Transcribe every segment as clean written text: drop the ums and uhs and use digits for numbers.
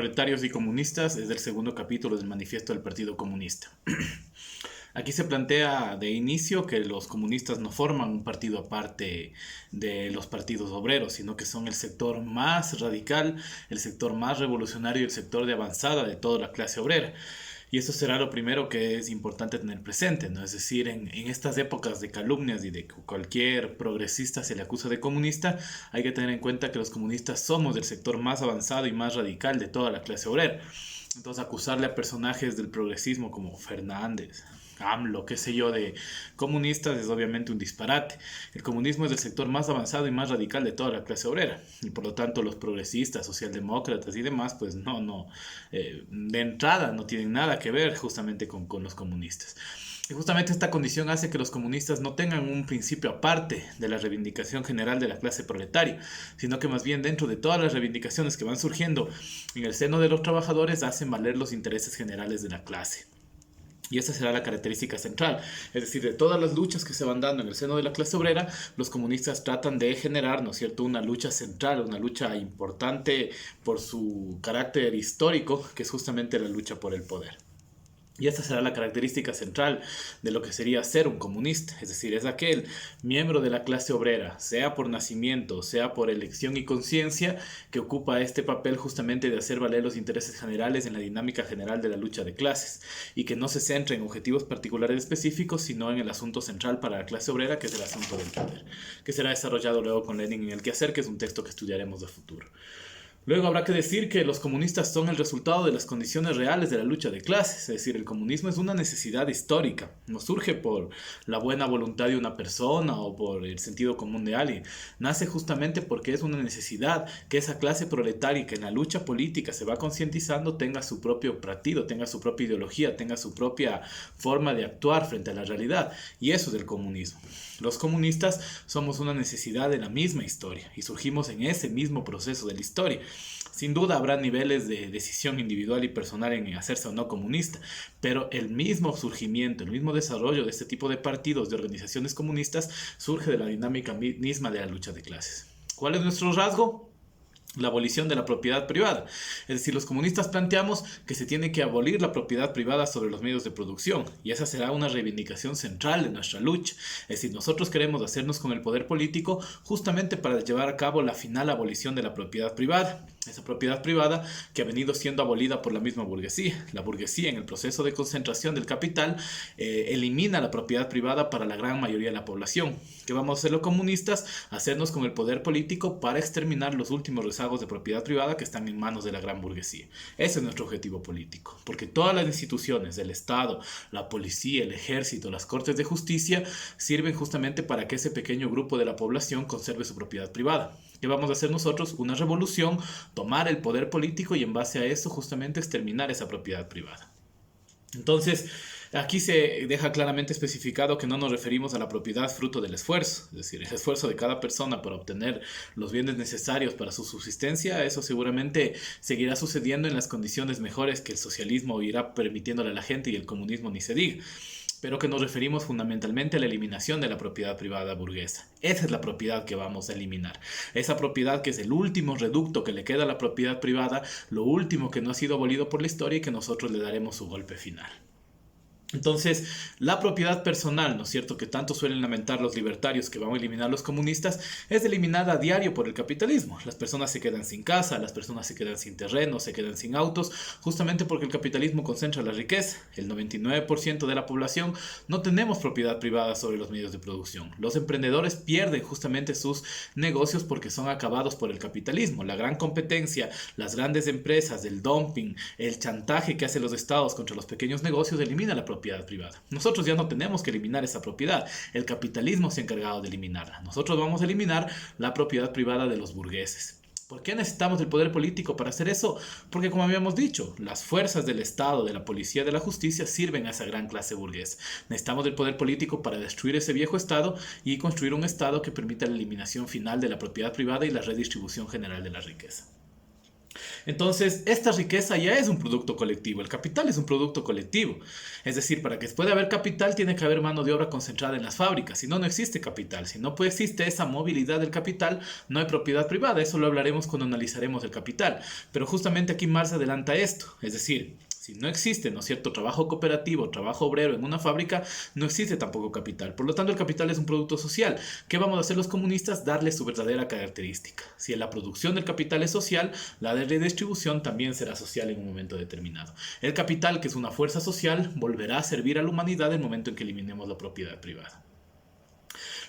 Proletarios y Comunistas es del segundo capítulo del Manifiesto del Partido Comunista. Aquí se plantea de inicio que los comunistas no forman un partido aparte de los partidos obreros, sino que son el sector más radical, el sector más revolucionario y el sector de avanzada de toda la clase obrera. Y eso será lo primero que es importante tener presente, ¿no? Es decir, en estas épocas de calumnias y de que cualquier progresista se le acusa de comunista, hay que tener en cuenta que los comunistas somos del sector más avanzado y más radical de toda la clase obrera. Entonces, acusarle a personajes del progresismo como Fernández, AMLO, qué sé yo, de comunistas es obviamente un disparate. El comunismo es el sector más avanzado y más radical de toda la clase obrera. Y por lo tanto los progresistas, socialdemócratas y demás, pues de entrada no tienen nada que ver justamente con los comunistas. Y justamente esta condición hace que los comunistas no tengan un principio aparte de la reivindicación general de la clase proletaria, sino que más bien dentro de todas las reivindicaciones que van surgiendo en el seno de los trabajadores hacen valer los intereses generales de la clase. Y esa será la característica central. Es decir, de todas las luchas que se van dando en el seno de la clase obrera, los comunistas tratan de generar, ¿no es cierto?, una lucha central, una lucha importante por su carácter histórico, que es justamente la lucha por el poder. Y esta será la característica central de lo que sería ser un comunista, es decir, es aquel miembro de la clase obrera, sea por nacimiento, sea por elección y conciencia, que ocupa este papel justamente de hacer valer los intereses generales en la dinámica general de la lucha de clases, y que no se centra en objetivos particulares específicos, sino en el asunto central para la clase obrera, que es el asunto del poder, que será desarrollado luego con Lenin en El Quehacer, que es un texto que estudiaremos de futuro. Luego habrá que decir que los comunistas son el resultado de las condiciones reales de la lucha de clases, es decir, el comunismo es una necesidad histórica, no surge por la buena voluntad de una persona o por el sentido común de alguien, nace justamente porque es una necesidad que esa clase proletaria que en la lucha política se va concientizando tenga su propio partido, tenga su propia ideología, tenga su propia forma de actuar frente a la realidad, y eso es el comunismo. Los comunistas somos una necesidad de la misma historia y surgimos en ese mismo proceso de la historia. Sin duda habrá niveles de decisión individual y personal en hacerse o no comunista, pero el mismo surgimiento, el mismo desarrollo de este tipo de partidos, de organizaciones comunistas, surge de la dinámica misma de la lucha de clases. ¿Cuál es nuestro rasgo? La abolición de la propiedad privada. Es decir, los comunistas planteamos que se tiene que abolir la propiedad privada sobre los medios de producción, y esa será una reivindicación central de nuestra lucha. Es decir, nosotros queremos hacernos con el poder político justamente para llevar a cabo la final abolición de la propiedad privada. Esa propiedad privada que ha venido siendo abolida por la misma burguesía. La burguesía, en el proceso de concentración del capital, elimina la propiedad privada para la gran mayoría de la población. ¿Qué vamos a hacer los comunistas? Hacernos con el poder político para exterminar los últimos rezagos de propiedad privada que están en manos de la gran burguesía. Ese es nuestro objetivo político, porque todas las instituciones del Estado, la policía, el ejército, las cortes de justicia, sirven justamente para que ese pequeño grupo de la población conserve su propiedad privada. ¿Qué vamos a hacer nosotros? Una revolución, tomar el poder político y en base a eso justamente exterminar esa propiedad privada. Entonces, aquí se deja claramente especificado que no nos referimos a la propiedad fruto del esfuerzo, es decir, el esfuerzo de cada persona para obtener los bienes necesarios para su subsistencia. Eso seguramente seguirá sucediendo en las condiciones mejores que el socialismo irá permitiéndole a la gente y el comunismo ni se diga, pero que nos referimos fundamentalmente a la eliminación de la propiedad privada burguesa. Esa es la propiedad que vamos a eliminar. Esa propiedad que es el último reducto que le queda a la propiedad privada, lo último que no ha sido abolido por la historia y que nosotros le daremos su golpe final. Entonces, la propiedad personal, ¿no es cierto?, que tanto suelen lamentar los libertarios que van a eliminar los comunistas, es eliminada a diario por el capitalismo. Las personas se quedan sin casa, las personas se quedan sin terreno, se quedan sin autos, justamente porque el capitalismo concentra la riqueza. El 99% de la población no tenemos propiedad privada sobre los medios de producción. Los emprendedores pierden justamente sus negocios porque son acabados por el capitalismo. La gran competencia, las grandes empresas, el dumping, el chantaje que hacen los estados contra los pequeños negocios elimina la propiedad privada. Nosotros ya no tenemos que eliminar esa propiedad, el capitalismo se ha encargado de eliminarla. Nosotros vamos a eliminar la propiedad privada de los burgueses. ¿Por qué necesitamos el poder político para hacer eso? Porque, como habíamos dicho, las fuerzas del Estado, de la policía, de la justicia sirven a esa gran clase burguesa. Necesitamos del poder político para destruir ese viejo Estado y construir un Estado que permita la eliminación final de la propiedad privada y la redistribución general de la riqueza. Entonces, esta riqueza ya es un producto colectivo, el capital es un producto colectivo. Es decir, para que pueda haber capital tiene que haber mano de obra concentrada en las fábricas, si no, no existe capital. Si no existe esa movilidad del capital, no hay propiedad privada, eso lo hablaremos cuando analizaremos el capital. Pero justamente aquí Marx adelanta esto, es decir, si no existe, ¿no es cierto?, trabajo cooperativo, trabajo obrero en una fábrica, no existe tampoco capital. Por lo tanto, el capital es un producto social. ¿Qué vamos a hacer los comunistas? Darle su verdadera característica. Si la producción del capital es social, la de redistribución también será social en un momento determinado. El capital, que es una fuerza social, volverá a servir a la humanidad en el momento en que eliminemos la propiedad privada.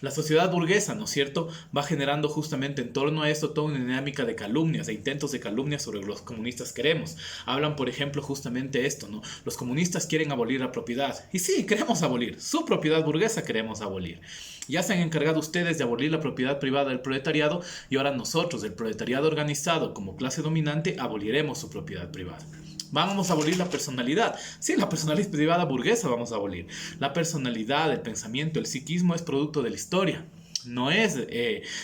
La sociedad burguesa, ¿no es cierto?, va generando justamente en torno a esto toda una dinámica de calumnias, de intentos de calumnias sobre los comunistas queremos. Hablan, por ejemplo, justamente esto, ¿no? Los comunistas quieren abolir la propiedad. Y sí, queremos abolir. Su propiedad burguesa queremos abolir. Ya se han encargado ustedes de abolir la propiedad privada del proletariado y ahora nosotros, el proletariado organizado como clase dominante, aboliremos su propiedad privada. Vamos a abolir la personalidad. Sí, la personalidad privada burguesa vamos a abolir. La personalidad, el pensamiento, el psiquismo es producto de la historia. No es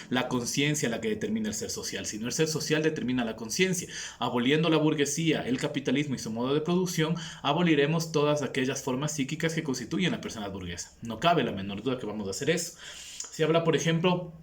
la conciencia la que determina el ser social, sino el ser social determina la conciencia. Aboliendo la burguesía, el capitalismo y su modo de producción, aboliremos todas aquellas formas psíquicas que constituyen la personalidad burguesa. No cabe la menor duda que vamos a hacer eso. Se habla, por ejemplo,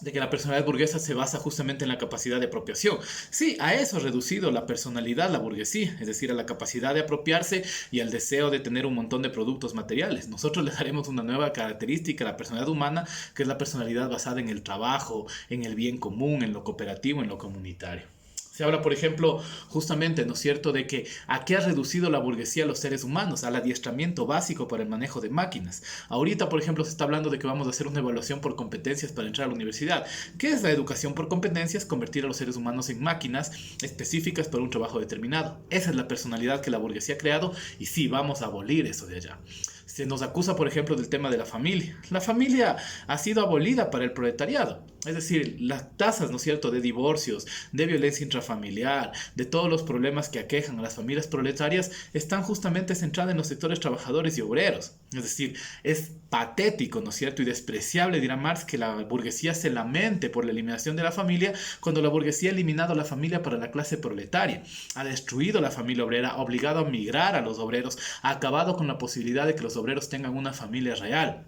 de que la personalidad burguesa se basa justamente en la capacidad de apropiación. Sí, a eso ha reducido la personalidad, la burguesía, es decir, a la capacidad de apropiarse y al deseo de tener un montón de productos materiales. Nosotros le daremos una nueva característica a la personalidad humana, que es la personalidad basada en el trabajo, en el bien común, en lo cooperativo, en lo comunitario. Se habla, por ejemplo, justamente, ¿no es cierto?, de que a qué ha reducido la burguesía a los seres humanos, al adiestramiento básico para el manejo de máquinas. Ahorita, por ejemplo, se está hablando de que vamos a hacer una evaluación por competencias para entrar a la universidad. ¿Qué es la educación por competencias? Convertir a los seres humanos en máquinas específicas para un trabajo determinado. Esa es la personalidad que la burguesía ha creado y sí, vamos a abolir eso de allá. Se nos acusa, por ejemplo, del tema de la familia. La familia ha sido abolida para el proletariado. Es decir, las tasas, ¿no es cierto?, de divorcios, de violencia intrafamiliar, de todos los problemas que aquejan a las familias proletarias, están justamente centradas en los sectores trabajadores y obreros. Es decir, es patético, ¿no es cierto?, y despreciable, dirá Marx, que la burguesía se lamente por la eliminación de la familia, cuando la burguesía ha eliminado la familia para la clase proletaria, ha destruido la familia obrera, ha obligado a migrar a los obreros, ha acabado con la posibilidad de que los obreros tengan una familia real.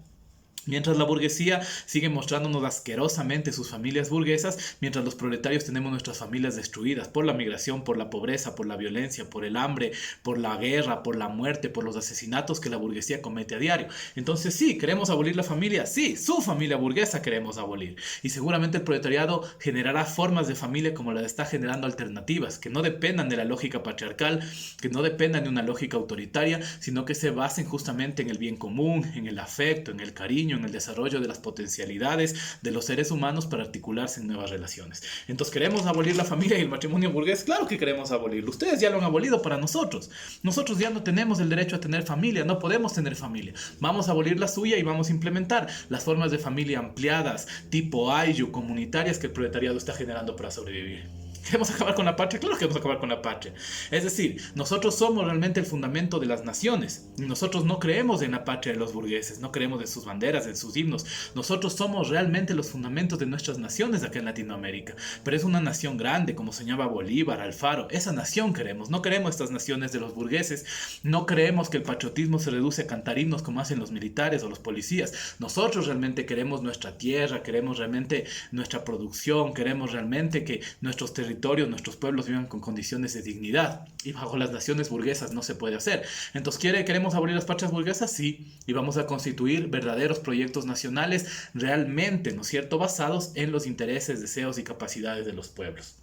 Mientras la burguesía sigue mostrándonos asquerosamente sus familias burguesas, mientras los proletarios tenemos nuestras familias destruidas por la migración, por la pobreza, por la violencia, por el hambre, por la guerra, por la muerte, por los asesinatos que la burguesía comete a diario. Entonces sí, ¿queremos abolir la familia? Sí, su familia burguesa queremos abolir. Y seguramente el proletariado generará formas de familia como la de está generando alternativas, que no dependan de la lógica patriarcal, que no dependan de una lógica autoritaria, sino que se basen justamente en el bien común, en el afecto, en el cariño, en el desarrollo de las potencialidades de los seres humanos para articularse en nuevas relaciones. Entonces, ¿queremos abolir la familia y el matrimonio burgués? Claro que queremos abolirlo. Ustedes ya lo han abolido para nosotros. Nosotros ya no tenemos el derecho a tener familia, no podemos tener familia. Vamos a abolir la suya y vamos a implementar las formas de familia ampliadas, tipo ayllu, comunitarias que el proletariado está generando para sobrevivir. ¿Queremos acabar con la patria? Claro que queremos acabar con la patria. Es decir, nosotros somos realmente el fundamento de las naciones. Nosotros no creemos en la patria de los burgueses, no creemos en sus banderas, en sus himnos. Nosotros somos realmente los fundamentos de nuestras naciones acá en Latinoamérica. Pero es una nación grande, como señalaba Bolívar, Alfaro. Esa nación queremos. No queremos estas naciones de los burgueses. No creemos que el patriotismo se reduce a cantar himnos como hacen los militares o los policías. Nosotros realmente queremos nuestra tierra, queremos realmente nuestra producción, queremos realmente que nuestros territorios, nuestros pueblos vivan con condiciones de dignidad, y bajo las naciones burguesas no se puede hacer. Entonces, ¿queremos abolir las patrias burguesas? Sí, y vamos a constituir verdaderos proyectos nacionales realmente, ¿no es cierto?, basados en los intereses, deseos y capacidades de los pueblos.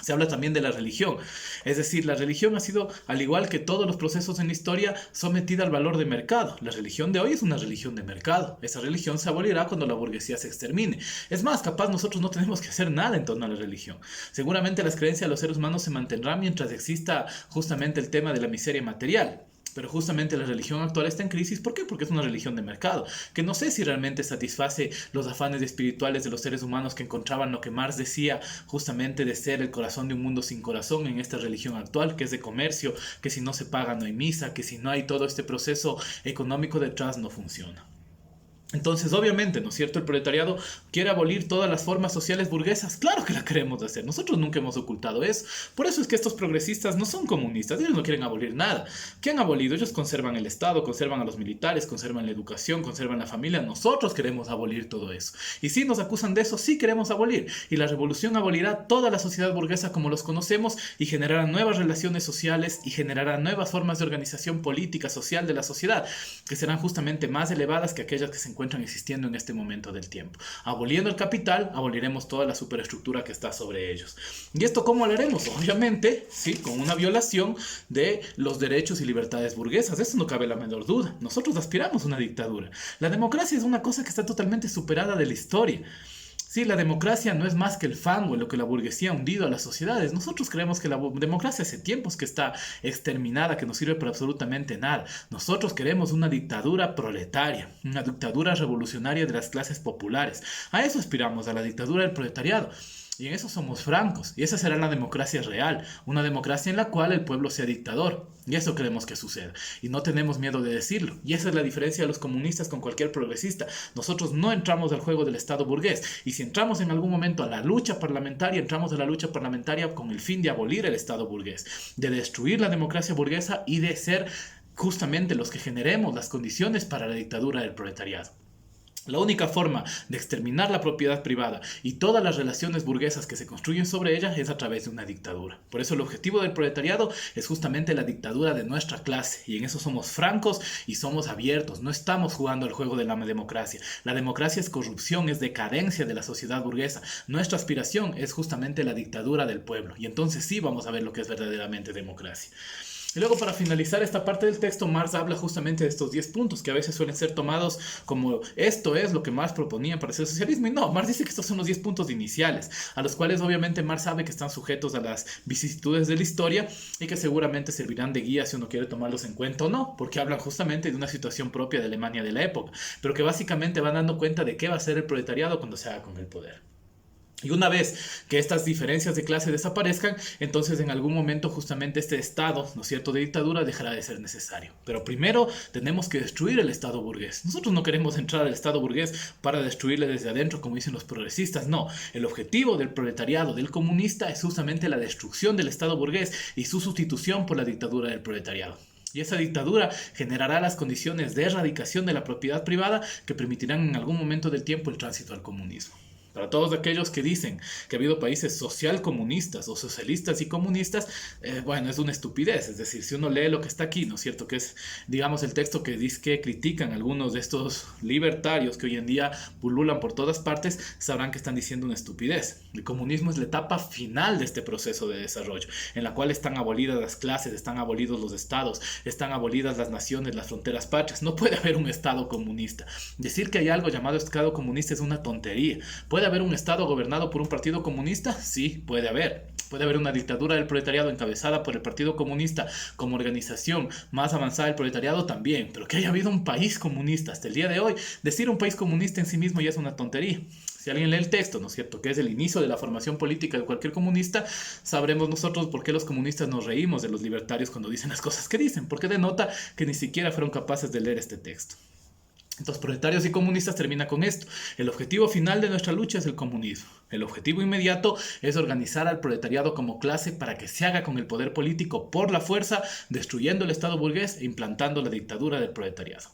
Se habla también de la religión, es decir, la religión ha sido, al igual que todos los procesos en la historia, sometida al valor de mercado. La religión de hoy es una religión de mercado. Esa religión se abolirá cuando la burguesía se extermine. Es más, capaz nosotros no tenemos que hacer nada en torno a la religión. Seguramente las creencias de los seres humanos se mantendrán mientras exista justamente el tema de la miseria material. Pero justamente la religión actual está en crisis. ¿Por qué? Porque es una religión de mercado, que no sé si realmente satisface los afanes espirituales de los seres humanos que encontraban lo que Marx decía justamente de ser el corazón de un mundo sin corazón en esta religión actual, que es de comercio, que si no se paga no hay misa, que si no hay todo este proceso económico detrás no funciona. Entonces, obviamente, ¿no es cierto? El proletariado quiere abolir todas las formas sociales burguesas. Claro que la queremos hacer. Nosotros nunca hemos ocultado eso. Por eso es que estos progresistas no son comunistas. Ellos no quieren abolir nada. ¿Qué han abolido? Ellos conservan el Estado, conservan a los militares, conservan la educación, conservan la familia. Nosotros queremos abolir todo eso. Y si nos acusan de eso, sí queremos abolir. Y la revolución abolirá toda la sociedad burguesa como los conocemos y generará nuevas relaciones sociales y generará nuevas formas de organización política, social de la sociedad, que serán justamente más elevadas que aquellas que se encuentran existiendo en este momento del tiempo. Aboliendo el capital, aboliremos toda la superestructura que está sobre ellos. ¿Y esto cómo lo haremos? Obviamente, sí, con una violación de los derechos y libertades burguesas. Eso no cabe la menor duda. Nosotros aspiramos a una dictadura. La democracia es una cosa que está totalmente superada de la historia. Sí, la democracia no es más que el fango en lo que la burguesía ha hundido a las sociedades. Nosotros creemos que la democracia hace tiempos que está exterminada, que no sirve para absolutamente nada. Nosotros queremos una dictadura proletaria, una dictadura revolucionaria de las clases populares. A eso aspiramos, a la dictadura del proletariado. Y en eso somos francos. Y esa será la democracia real. Una democracia en la cual el pueblo sea dictador. Y eso queremos que suceda. Y no tenemos miedo de decirlo. Y esa es la diferencia de los comunistas con cualquier progresista. Nosotros no entramos al juego del Estado burgués. Y si entramos en algún momento a la lucha parlamentaria, entramos a la lucha parlamentaria con el fin de abolir el Estado burgués. De destruir la democracia burguesa y de ser justamente los que generemos las condiciones para la dictadura del proletariado. La única forma de exterminar la propiedad privada y todas las relaciones burguesas que se construyen sobre ella es a través de una dictadura. Por eso el objetivo del proletariado es justamente la dictadura de nuestra clase, y en eso somos francos y somos abiertos. No estamos jugando al juego de la democracia. La democracia es corrupción, es decadencia de la sociedad burguesa. Nuestra aspiración es justamente la dictadura del pueblo, y entonces sí vamos a ver lo que es verdaderamente democracia. Y luego, para finalizar esta parte del texto, Marx habla justamente de estos 10 puntos que a veces suelen ser tomados como esto es lo que Marx proponía para hacer socialismo. Y no, Marx dice que estos son los 10 puntos iniciales, a los cuales obviamente Marx sabe que están sujetos a las vicisitudes de la historia y que seguramente servirán de guía si uno quiere tomarlos en cuenta o no, porque hablan justamente de una situación propia de Alemania de la época, pero que básicamente van dando cuenta de qué va a ser el proletariado cuando se haga con el poder. Y una vez que estas diferencias de clase desaparezcan, entonces en algún momento justamente este estado, ¿no es cierto?, de dictadura dejará de ser necesario. Pero primero tenemos que destruir el estado burgués. Nosotros no queremos entrar al estado burgués para destruirle desde adentro, como dicen los progresistas. No, el objetivo del proletariado, del comunista, es justamente la destrucción del estado burgués y su sustitución por la dictadura del proletariado. Y esa dictadura generará las condiciones de erradicación de la propiedad privada que permitirán en algún momento del tiempo el tránsito al comunismo. Para todos aquellos que dicen que ha habido países socialcomunistas o socialistas y comunistas, bueno, es una estupidez. Es decir, si uno lee lo que está aquí, ¿no es cierto? Que es, digamos, el texto que dice que critican algunos de estos libertarios que hoy en día pululan por todas partes, sabrán que están diciendo una estupidez. El comunismo es la etapa final de este proceso de desarrollo, en la cual están abolidas las clases, están abolidos los estados, están abolidas las naciones, las fronteras patrias. No puede haber un estado comunista. Decir que hay algo llamado estado comunista es una tontería. ¿Puede haber un estado gobernado por un partido comunista? Sí, puede haber. Puede haber una dictadura del proletariado encabezada por el Partido Comunista como organización más avanzada del proletariado también. Pero que haya habido un país comunista hasta el día de hoy, decir un país comunista en sí mismo ya es una tontería. Si alguien lee el texto, ¿no es cierto?, que es el inicio de la formación política de cualquier comunista, sabremos nosotros por qué los comunistas nos reímos de los libertarios cuando dicen las cosas que dicen, porque denota que ni siquiera fueron capaces de leer este texto. Entonces, proletarios y comunistas termina con esto. El objetivo final de nuestra lucha es el comunismo. El objetivo inmediato es organizar al proletariado como clase para que se haga con el poder político por la fuerza, destruyendo el Estado burgués e implantando la dictadura del proletariado.